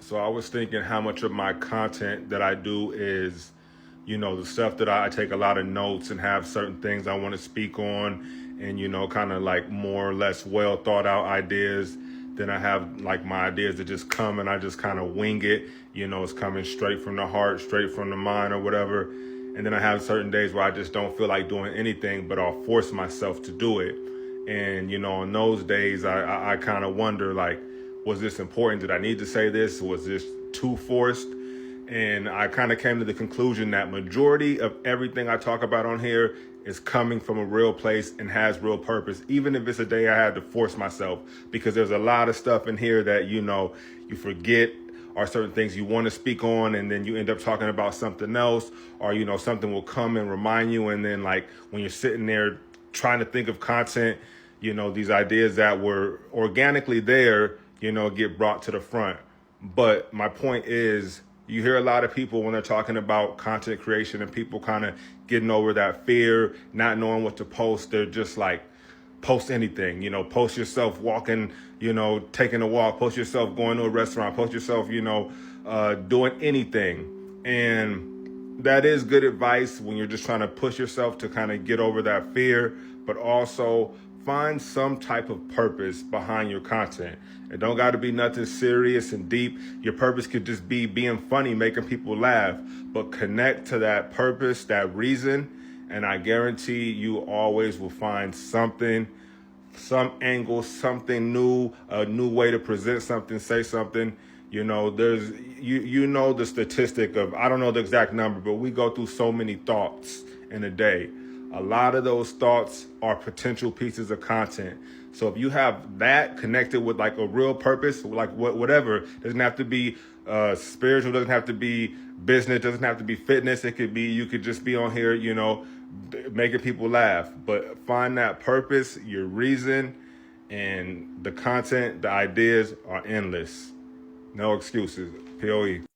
So I was thinking how much of my content that I do is, the stuff that I take a lot of notes and have certain things I want to speak on and, kind of like more or less well thought out ideas. Then I have like my ideas that just come and I just kind of wing it. It's coming straight from the heart, straight from the mind or whatever. And then I have certain days where I just don't feel like doing anything, but I'll force myself to do it. And, on those days, I kind of wonder, like, was this important? Did I need to say this? Was this too forced? And I kind of came to the conclusion that majority of everything I talk about on here is coming from a real place and has real purpose, even if it's a day I had to force myself, because there's a lot of stuff in here that, you forget, or certain things you want to speak on, and then you end up talking about something else, or, something will come and remind you. And then like when you're sitting there trying to think of content, these ideas that were organically there, get brought to the front. But my point is, you hear a lot of people when they're talking about content creation and people kind of getting over that fear, not knowing what to post. They're just like, post anything, post yourself walking, taking a walk, post yourself going to a restaurant, post yourself, doing anything. And that is good advice when you're just trying to push yourself to kind of get over that fear, but also find some type of purpose behind your content. It don't got to be nothing serious and deep. Your purpose could just be being funny, making people laugh, but connect to that purpose, that reason, and I guarantee you always will find something, some angle, something new, a new way to present something, say something. There's the statistic of, I don't know the exact number, but we go through so many thoughts in a day. A lot of those thoughts are potential pieces of content. So if you have that connected with like a real purpose, like whatever, doesn't have to be spiritual, doesn't have to be business, doesn't have to be fitness. It could be, you could just be on here, making people laugh. But find that purpose, your reason, and the content, the ideas are endless. No excuses. POE.